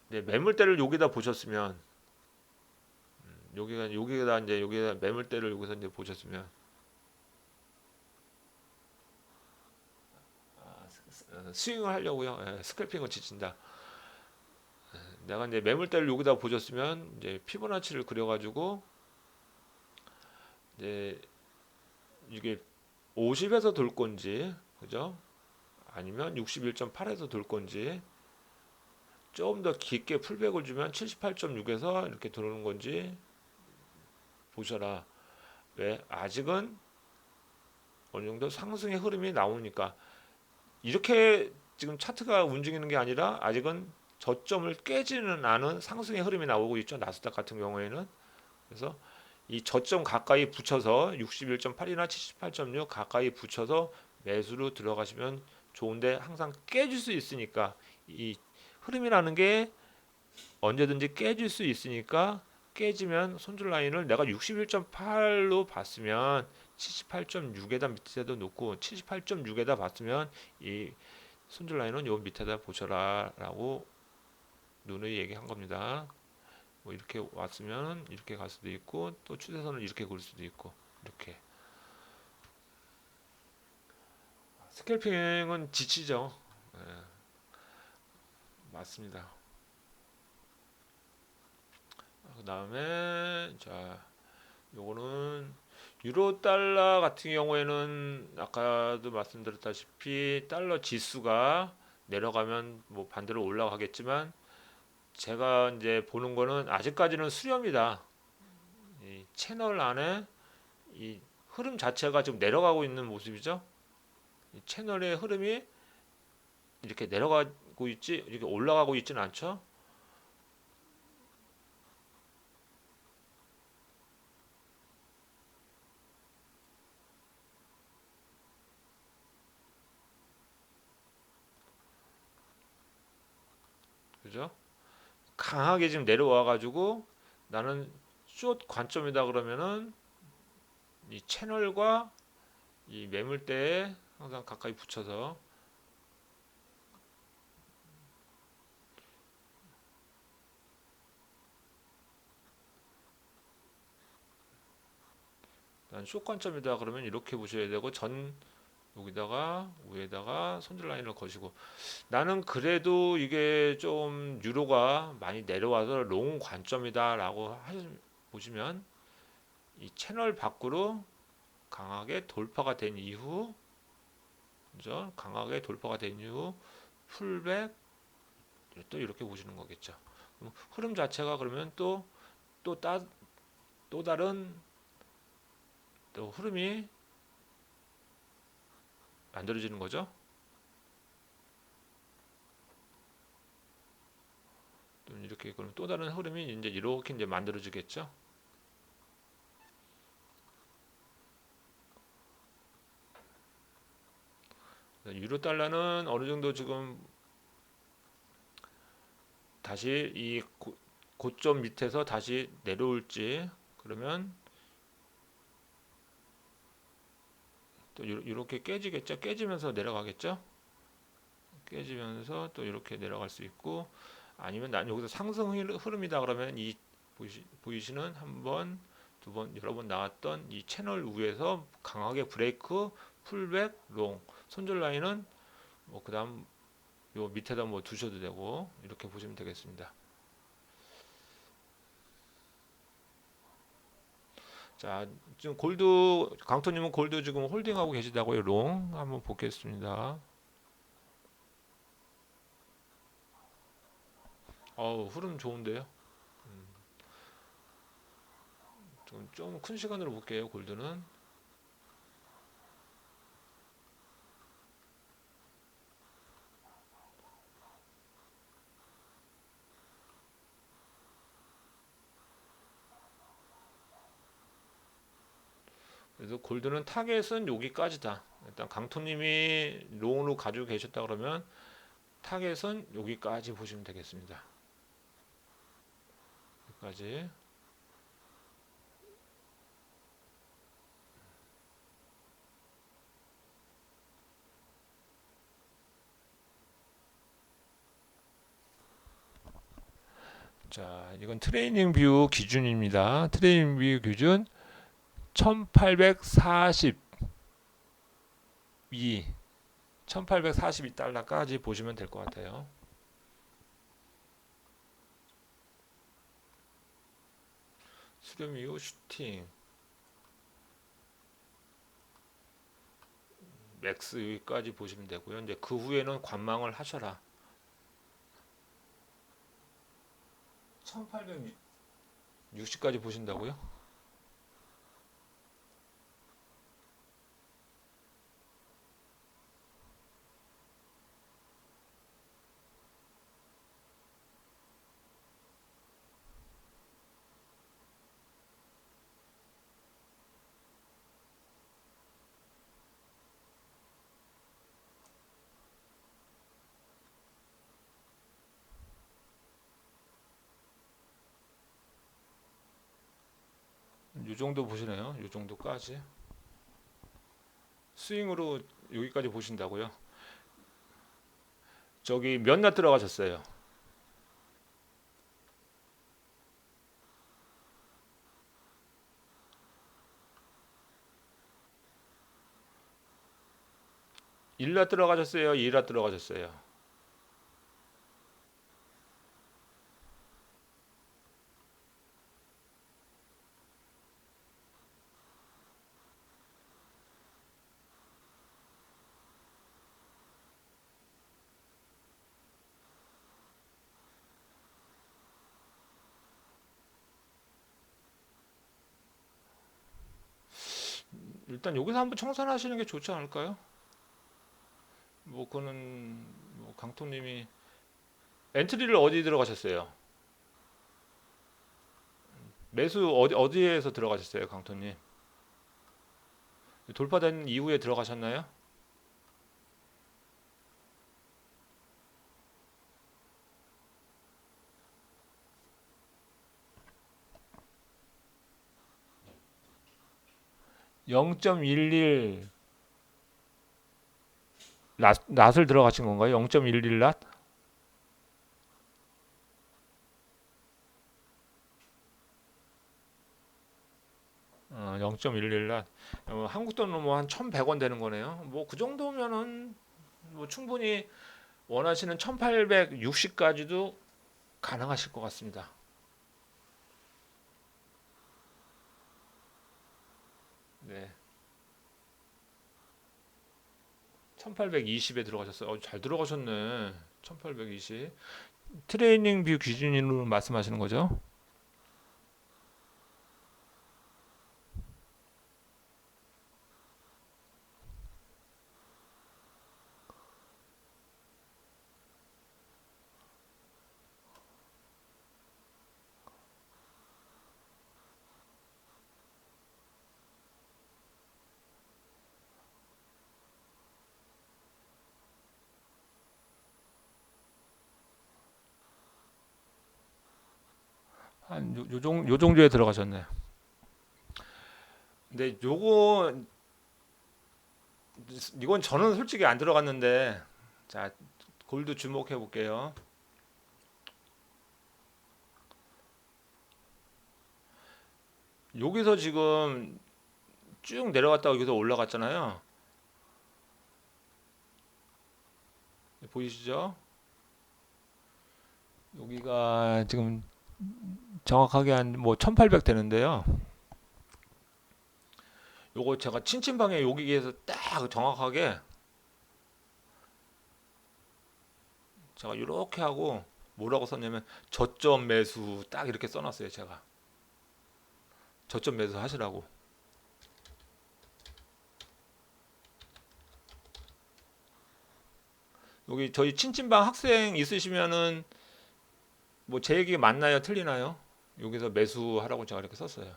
네, 매물대를 여기다 보셨으면 여기다 이제 여기다 매물대를 여기서 이제 보셨으면 스윙을 하려고요. 예, 스캘핑을 지친다. 내가 이제 매물대를 여기다 보셨으면 이제 피보나치를 그려가지고 이제 이게 50에서 돌 건지 그죠? 아니면 61.8에서 돌 건지 좀 더 깊게 풀백을 주면 78.6에서 이렇게 들어오는 건지 보셔라. 왜? 아직은 어느 정도 상승의 흐름이 나오니까 이렇게 지금 차트가 움직이는 게 아니라 아직은 저점을 깨지는 않은 상승의 흐름이 나오고 있죠. 나스닥 같은 경우에는. 그래서 이 저점 가까이 붙여서 61.8이나 78.6 가까이 붙여서 매수로 들어가시면 좋은데 항상 깨질 수 있으니까 이 흐름이라는 게 언제든지 깨질 수 있으니까 깨지면 손절 라인을 내가 61.8로 봤으면 78.6에다 밑에다 놓고 78.6에다 봤으면 이 손절 라인은 요 밑에다 보셔라 라고 누누이 얘기한 겁니다. 뭐 이렇게 왔으면 이렇게 갈 수도 있고 또 추세선을 이렇게 그릴 수도 있고 이렇게 스캘핑은 지치죠. 예, 맞습니다. 그 다음에 자 요거는 유로 달러 같은 경우에는 아까도 말씀드렸다시피 달러 지수가 내려가면 뭐 반대로 올라가겠지만 제가 이제 보는 거는 아직까지는 수렴이다. 이 채널 안에 이 흐름 자체가 지금 내려가고 있는 모습이죠. 이 채널의 흐름이 이렇게 내려가고 있지 이렇게 올라가고 있지는 않죠. 그죠? 강하게 지금 내려와 가지고 나는 숏 관점이다 그러면은 이 채널과 이 매물대에 항상 가까이 붙여서 난 숏 관점이다 그러면 이렇게 보셔야 되고 전 여기다가 위에다가 손절 라인을 거시고 나는 그래도 이게 좀 유로가 많이 내려와서 롱 관점이다라고 보시면 이 채널 밖으로 강하게 돌파가 된 이후 그죠? 강하게 돌파가 된 이후 풀백 또 이렇게 보시는 거겠죠. 흐름 자체가 그러면 또, 따, 또 다른 또 흐름이 만들어지는 거죠. 또 이렇게 그럼 또 다른 흐름이 이제 이렇게 이제 만들어지겠죠. 유로 달러는 어느 정도 지금 다시 이 고점 밑에서 다시 내려올지 그러면 또 이렇게 깨지겠죠. 깨지면서 내려가겠죠. 깨지면서 또 이렇게 내려갈 수 있고 아니면 난 여기서 상승 흐름이다 그러면 이 보이시는 한 번, 두 번, 여러 번 나왔던 이 채널 위에서 강하게 브레이크, 풀백, 롱 손절 라인은 뭐 그다음 요 밑에다 뭐 두셔도 되고 이렇게 보시면 되겠습니다. 자, 지금 골드 강토님은 골드 지금 홀딩하고 계시다고요. 롱 한번 보겠습니다. 흐름 좋은데요. 좀 큰 시간으로 볼게요. 골드는 그래서 골드는 타겟은 여기까지다. 일단 강토님이 롱으로 가지고 계셨다 그러면 타겟은 여기까지 보시면 되겠습니다. 여기까지. 자, 이건 트레이닝 뷰 기준입니다. 트레이닝 뷰 기준 1842 1842달러까지 보시면 될 것 같아요. 수렴 이후 슈팅 맥스 여기까지 보시면 되고요. 이제 그 후에는 관망을 하셔라. 1860까지 보신다고요? 이 정도 보시네요. 이 정도까지. 스윙으로 여기까지 보신다고요? 저기 몇 날 들어가셨어요? 일날 들어가셨어요? 2날 들어가셨어요? 일단 여기서 한번 청산하시는 게 좋지 않을까요? 뭐 그거는 뭐 강토님이 엔트리를 어디 들어가셨어요? 매수 어디에서 들어가셨어요, 강토님? 돌파된 이후에 들어가셨나요? 0.11 낫을 들어가신 건가요? 0.11 낫? 0.11 낫. 한국 돈으로 뭐 한 1,100원 되는 거네요. 뭐 그 정도면은 뭐 충분히 원하시는 1860까지도 가능하실 것 같습니다. 네. 1820에 들어가셨어요. 잘 들어가셨네. 1820. 트레이닝 뷰 기준으로 말씀하시는 거죠? 한 요 정도에 들어가셨네. 근데 이건 저는 솔직히 안 들어갔는데 자, 골드 주목해 볼게요. 여기서 지금 쭉 내려갔다가 여기서 올라갔잖아요. 보이시죠? 여기가 지금 정확하게 한 뭐 1800 되는데요. 요거 제가 친친방에 여기에서 딱 정확하게 제가 이렇게 하고 뭐라고 썼냐면 저점 매수 딱 이렇게 써놨어요. 제가 저점 매수 하시라고. 여기 저희 친친방 학생 있으시면은 뭐 제 얘기 맞나요? 틀리나요? 여기서 매수하라고 제가 이렇게 썼어요.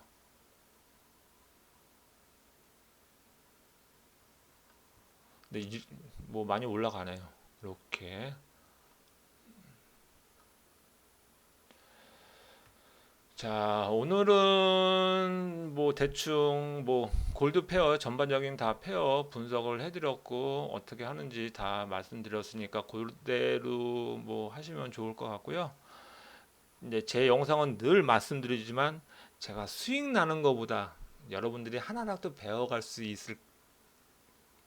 근데 뭐 많이 올라가네요. 이렇게. 자, 오늘은 뭐 대충 뭐 골드 페어 전반적인 다 페어 분석을 해드렸고 어떻게 하는지 다 말씀드렸으니까 그대로 뭐 하시면 좋을 것 같고요. 이제 제 영상은 늘 말씀드리지만 제가 수익 나는 것보다 여러분들이 하나라도 배워갈 수 있을지,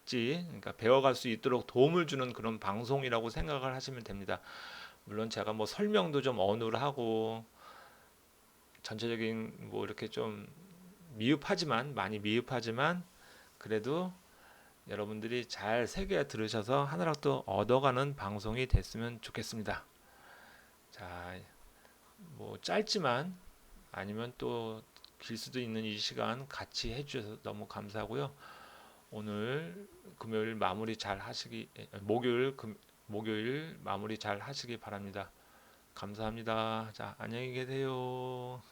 그러니까 배워갈 수 있도록 도움을 주는 그런 방송이라고 생각을 하시면 됩니다. 물론 제가 뭐 설명도 좀 어눌 하고 전체적인 뭐 이렇게 좀 미흡하지만 많이 미흡하지만 그래도 여러분들이 잘 새겨 들으셔서 하나라도 얻어가는 방송이 됐으면 좋겠습니다. 자, 뭐 짧지만 아니면 또 길 수도 있는 이 시간 같이 해주셔서 너무 감사하고요. 오늘 금요일 마무리 잘 하시기 목요일 마무리 잘 하시기 바랍니다. 감사합니다. 자, 안녕히 계세요.